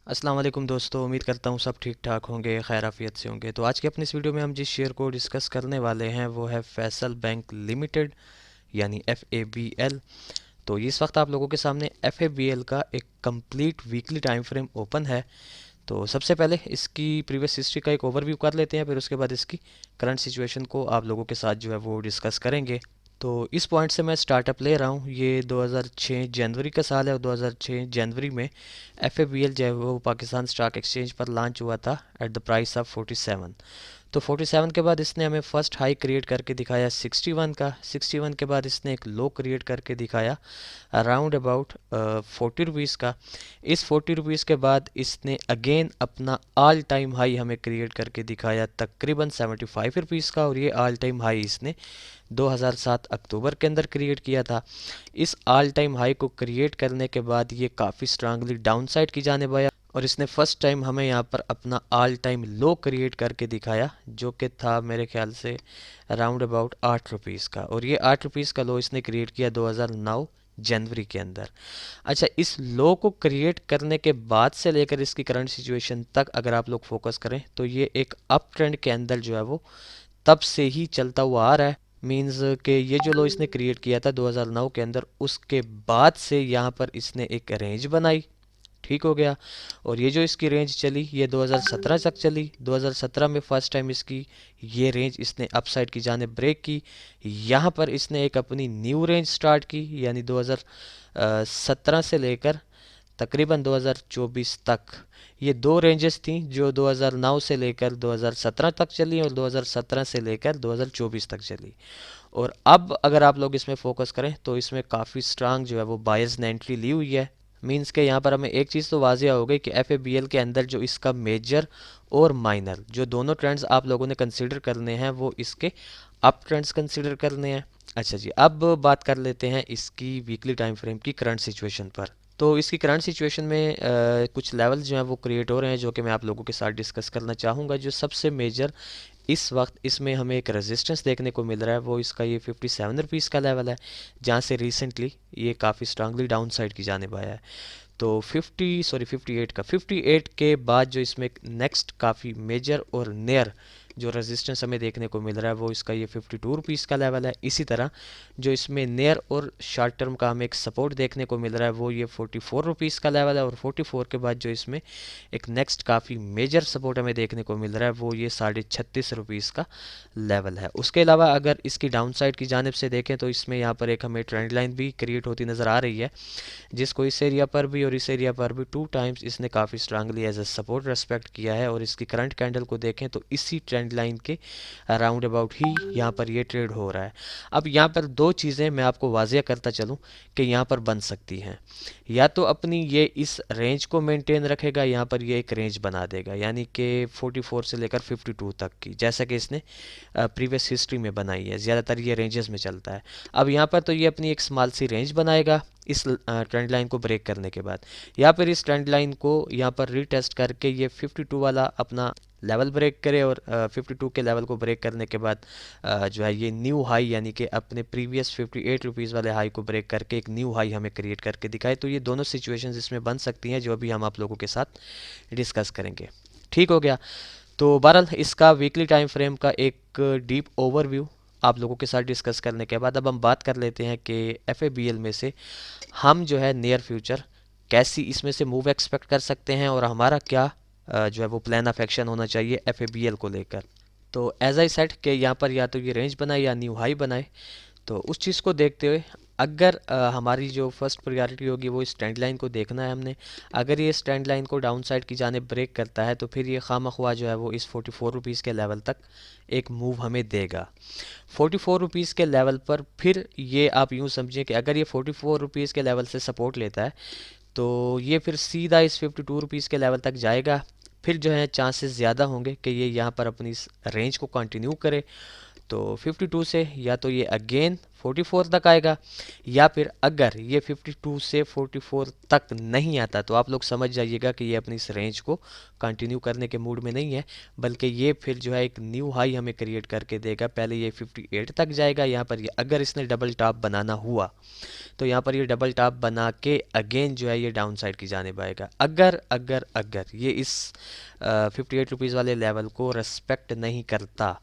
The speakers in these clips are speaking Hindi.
अस्सलाम वालेकुम दोस्तों, उम्मीद करता हूँ सब ठीक ठाक होंगे, खैर आफियत से होंगे। तो आज की अपनी इस वीडियो में हम जिस शेयर को डिस्कस करने वाले हैं वो है फैसल बैंक लिमिटेड यानी FABL। तो इस वक्त आप लोगों के सामने FABL का एक complete weekly time frame open है। तो सबसे पहले इसकी प्रीवियस हिस्ट्री का एक ओवरव्यू कर लेते हैं, फिर उसके बाद इसकी करंट सिचुएशन को आप लोगों के साथ जो है वो डिस्कस करेंगे। तो इस पॉइंट से मैं स्टार्टअप ले रहा हूँ। ये 2006 जनवरी का साल है और 2006 जनवरी में FABL जो है वो पाकिस्तान स्टॉक एक्सचेंज पर लॉन्च हुआ था एट द प्राइस ऑफ 47। तो 47 के बाद इसने हमें फर्स्ट हाई क्रिएट करके दिखाया 61 का। 61 के बाद इसने एक लो क्रिएट करके दिखाया अराउंड अबाउट 40 रुपीज़ का। इस 40 रुपीज़ के बाद इसने अगेन अपना ऑल टाइम हाई हमें क्रिएट करके दिखाया तकरीबन 75 रुपीज़ का, और ये ऑल टाइम हाई इसने 2007 अक्टूबर के अंदर क्रिएट किया था। इस ऑल टाइम हाई को क्रिएट करने के बाद ये काफ़ी स्ट्रांगली डाउन साइड की जाने आया और इसने फर्स्ट टाइम हमें यहाँ पर अपना ऑल टाइम लो क्रिएट करके दिखाया, जो कि था मेरे ख्याल से अराउंड अबाउट 8 रुपीज़ का। और ये 8 रुपीज़ का लो इसने क्रिएट किया 2009 जनवरी के अंदर। अच्छा, इस लो को क्रिएट करने के बाद से लेकर इसकी करंट सिचुएशन तक अगर आप लोग फोकस करें तो ये एक अप ट्रेंड के अंदर जो है वो तब से ही चलता हुआ आ रहा है। मींस कि ये जो लो इसने क्रिएट किया था 2009 के अंदर, उसके बाद से यहाँ पर इसने एक रेंज बनाई, ठीक हो गया। और ये जो इसकी रेंज चली ये 2017 तक चली। 2017 में फर्स्ट टाइम इसकी ये रेंज इसने अपसाइड की जाने ब्रेक की। यहाँ पर इसने एक अपनी न्यू रेंज स्टार्ट की, यानी 2017 से लेकर तकरीबन 2024 तक ये दो रेंजेस थी जो 2009 से लेकर 2017 तक चली और 2017 से लेकर 2024 तक चली। और अब अगर आप लोग इसमें फोकस करें तो इसमें काफ़ी स्ट्रांग जो है वो बायर्स ने एंट्री ली हुई है। मींस के यहाँ पर हमें एक चीज़ तो वाजिया हो गई कि FABL के अंदर जो इसका मेजर और माइनर जो दोनों ट्रेंड्स आप लोगों ने कंसीडर करने हैं वो इसके अप ट्रेंड्स कंसीडर करने हैं। अच्छा जी, अब बात कर लेते हैं इसकी वीकली टाइम फ्रेम की करंट सिचुएशन पर। तो इसकी करंट सिचुएशन में कुछ लेवल्स जो हैं वो क्रिएट हो रहे हैं जो कि मैं आप लोगों के साथ डिस्कस करना चाहूँगा। जो सबसे मेजर इस वक्त इसमें हमें एक रेजिस्टेंस देखने को मिल रहा है वो इसका ये 57 रुपीज़ का लेवल है, जहाँ से रिसेंटली ये काफ़ी स्ट्रांगली डाउन साइड की जाने आया है। तो 58 के बाद जो इसमें नेक्स्ट काफ़ी मेजर और नियर जो रेजिस्टेंस हमें देखने को मिल रहा है वो इसका ये 52 रुपीज़ का लेवल है। इसी तरह जो इसमें नियर और शॉर्ट टर्म का हमें एक सपोर्ट देखने को मिल रहा है वो ये 44 रुपीज़ का लेवल है। और 44 के बाद जो इसमें एक नेक्स्ट काफ़ी मेजर सपोर्ट हमें देखने को मिल रहा है वो ये 36.5 रुपीज़ का लेवल है। उसके अलावा अगर इसकी डाउन साइड की जानिब से देखें तो इसमें यहाँ पर एक हमें ट्रेंड लाइन भी क्रिएट होती नज़र आ रही है, जिसको इस एरिया पर भी और इस एरिया पर भी टू टाइम्स इसने काफ़ी strongly as a support respect किया है। और इसकी करंट कैंडल को देखें तो इसी ट्रेंड लाइन के अराउंड अबाउट ही यहाँ पर ये ट्रेड हो रहा है। अब यहाँ पर दो चीज़ें मैं आपको वाजिया करता चलूँ कि यहाँ पर बन सकती हैं। या तो अपनी ये इस रेंज को मेंटेन रखेगा, यहाँ पर ये एक रेंज बना देगा यानी कि 44 से लेकर 52 तक की, जैसा कि इसने प्रीवियस हिस्ट्री में बनाई है। ज़्यादातर ये रेंजेस में चलता है। अब यहाँ पर तो ये अपनी एक स्मॉल सी रेंज बनाएगा इस ट्रेंड लाइन को ब्रेक करने के बाद, या फिर इस ट्रेंड लाइन को यहाँ पर रीटेस्ट करके ये 52 वाला अपना लेवल ब्रेक करे और 52 के लेवल को ब्रेक करने के बाद जो है ये न्यू हाई यानी कि अपने प्रीवियस 58 रुपीज़ वाले हाई को ब्रेक करके एक न्यू हाई हमें क्रिएट करके दिखाए। तो ये दोनों सिचुएशंस इसमें बन सकती हैं जो अभी हम आप लोगों के साथ डिस्कस करेंगे, ठीक हो गया। तो बहरहाल इसका वीकली टाइम फ्रेम का एक डीप ओवरव्यू आप लोगों के साथ डिस्कस करने के बाद अब हम बात कर लेते हैं कि FABL में से हम जो है नियर फ्यूचर कैसी इसमें से मूव एक्सपेक्ट कर सकते हैं और हमारा क्या जो है वो प्लान ऑफ एक्शन होना चाहिए FABL को लेकर। तो एज आई सेड कि यहाँ पर या तो ये रेंज बनाए या न्यू हाई बनाए। तो उस चीज़ को देखते हुए अगर हमारी जो फर्स्ट प्रायोरिटी होगी वो इस ट्रेंड लाइन को देखना है हमने। अगर ये इस ट्रेंड लाइन को डाउन साइड की जानिब ब्रेक करता है तो फिर ये खामख्वा जो है वो इस 44 रुपीज़ के लेवल तक एक मूव हमें देगा। 44 रुपीज़ के लेवल पर फिर ये आप यूँ समझिए कि अगर ये 44 रुपीज़ के लेवल से सपोर्ट लेता है तो ये फिर सीधा इस 52 रुपीज़ के लेवल तक जाएगा। फिर जो है चांसेस ज़्यादा होंगे कि ये यहाँ पर अपनी इस रेंज को कंटिन्यू करे। तो 52 से या तो ये अगेन 44 तक आएगा, या फिर अगर ये 52 से 44 तक नहीं आता तो आप लोग समझ जाइएगा कि ये अपनी इस रेंज को कंटिन्यू करने के मूड में नहीं है, बल्कि ये फिर जो है एक न्यू हाई हमें क्रिएट करके देगा। पहले ये 58 तक जाएगा, यहाँ पर ये अगर इसने डबल टॉप बनाना हुआ तो यहाँ पर ये डबल टॉप बना के अगेन जो है ये डाउन साइड की जानिब आएगा। अगर अगर अगर ये इस 58 रुपीज़ वाले लेवल को रेस्पेक्ट नहीं करता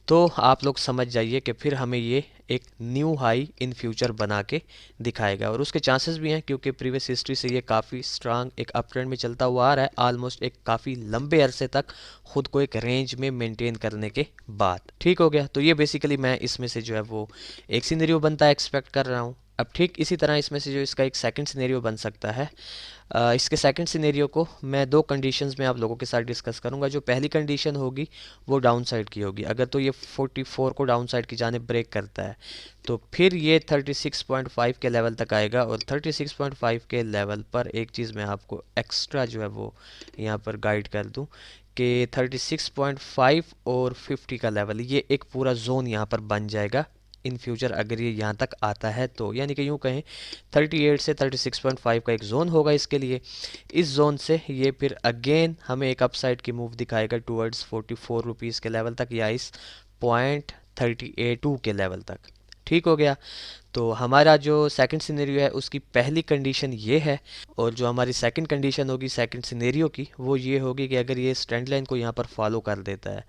तो आप लोग समझ जाइए कि फिर हमें ये एक न्यू हाई इन फ्यूचर बना के दिखाएगा, और उसके चांसेस भी हैं क्योंकि प्रीवियस हिस्ट्री से ये काफ़ी स्ट्रांग एक अप ट्रेंड में चलता हुआ आ रहा है, ऑलमोस्ट एक काफ़ी लंबे अरसे तक खुद को एक रेंज में मेंटेन करने के बाद। ठीक हो गया, तो ये बेसिकली मैं इसमें से जो है वो एक सिनेरियो बनता है एक्सपेक्ट कर रहा हूँ। अब ठीक इसी तरह इसमें से जो इसका एक सेकंड सिनेरियो बन सकता है, इसके सेकंड सिनेरियो को मैं दो कंडीशंस में आप लोगों के साथ डिस्कस करूंगा। जो पहली कंडीशन होगी वो डाउन साइड की होगी। अगर तो ये 44 को डाउन साइड की जानिब ब्रेक करता है तो फिर ये 36.5 के लेवल तक आएगा, और 36.5 के लेवल पर एक चीज़ मैं आपको एक्स्ट्रा जो है वो यहाँ पर गाइड कर दूँ कि 36.5 और 50 का लेवल ये एक पूरा जोन यहाँ पर बन जाएगा इन फ्यूचर अगर ये यहाँ तक आता है तो। यानी कि यूँ कहें 38 से 36.5 का एक जोन होगा इसके लिए। इस जोन से ये फिर अगेन हमें एक अपसाइड की मूव दिखाएगा टूवर्ड्स 44 रुपीज़ के लेवल तक, या इस पॉइंट 38.2 के लेवल तक। ठीक हो गया, तो हमारा जो सेकंड सिनेरियो है उसकी पहली कंडीशन ये है, और जो हमारी सेकंड कंडीशन होगी सेकंड सिनेरियो की वो ये होगी कि अगर ये इस ट्रेंड लाइन को यहाँ पर फॉलो कर देता है,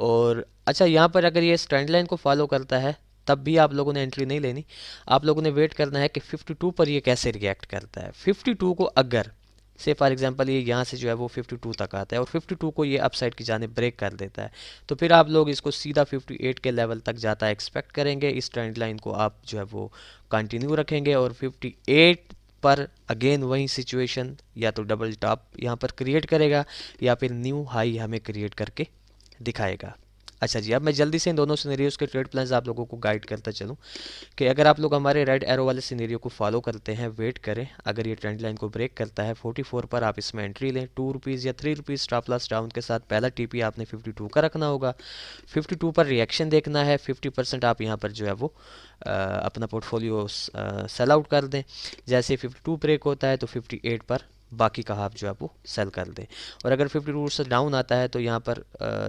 और अच्छा यहाँ पर अगर ये इस ट्रेंड लाइन को फॉलो करता है तब भी आप लोगों ने एंट्री नहीं लेनी, आप लोगों ने वेट करना है कि 52 पर ये कैसे रिएक्ट करता है। 52 को अगर से फॉर एग्जांपल ये यहाँ से जो है वो 52 तक आता है और 52 को ये अपसाइड की जाने ब्रेक कर देता है, तो फिर आप लोग इसको सीधा 58 के लेवल तक जाता है एक्सपेक्ट करेंगे। इस ट्रेंड लाइन को आप जो है वो कंटिन्यू रखेंगे, और 58 पर अगेन वही सिचुएशन, या तो डबल टॉप यहाँ पर क्रिएट करेगा या फिर न्यू हाई हमें क्रिएट करके दिखाएगा। अच्छा जी, अब मैं जल्दी से इन दोनों सिनेरियोज के ट्रेड प्लान्स आप लोगों को गाइड करता चलूँ कि अगर आप लोग हमारे रेड एरो वाले सिनेरियो को फॉलो करते हैं, वेट करें, अगर ये ट्रेंड लाइन को ब्रेक करता है 44 पर आप इसमें एंट्री लें 2 रुपीज़ या 3 रुपीज़ स्टॉप लॉस डाउन के साथ। पहला टीपी आपने 52 का रखना होगा, 52 पर रिएक्शन देखना है, 50% आप यहाँ पर जो है वो अपना पोर्टफोलियो सेल आउट कर दें। जैसे 52 ब्रेक होता है तो 58 पर बाकी का हाफ जो है वो सेल कर दें, और अगर 52 से डाउन आता है तो यहाँ पर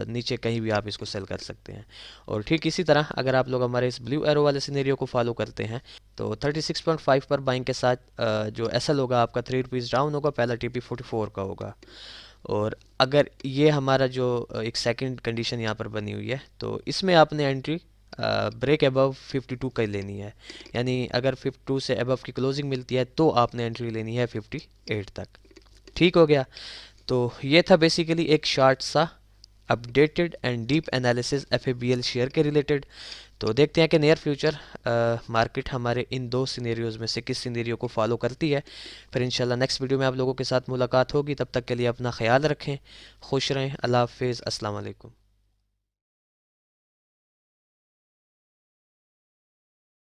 नीचे कहीं भी आप इसको सेल कर सकते हैं। और ठीक इसी तरह अगर आप लोग हमारे इस ब्लू एरो वाले सिनेरियो को फॉलो करते हैं तो 36.5 पर बाइंग के साथ जो एसएल होगा आपका 3 रुपीज़ डाउन होगा, पहला टीपी 44 का होगा। और अगर ये हमारा जो एक सेकंड कंडीशन यहाँ पर बनी हुई है तो इसमें आपने एंट्री ब्रेक अबव 52 का लेनी है, यानी अगर 52 से अबव की क्लोजिंग मिलती है तो आपने एंट्री लेनी है 58 तक। ठीक हो गया, तो ये था बेसिकली एक शॉर्ट सा updated and deep analysis FABL share के रिलेटेड। तो देखते हैं कि नियर फ्यूचर मार्केट हमारे इन दो सिनेरियोज में से किस सिनेरियो को फॉलो करती है। फिर इंशाल्लाह नेक्स्ट वीडियो में आप लोगों के साथ मुलाकात होगी, तब तक के लिए अपना ख्याल रखें, खुश रहें, अल्लाह हाफिज़, अस्सलाम वालेकुम।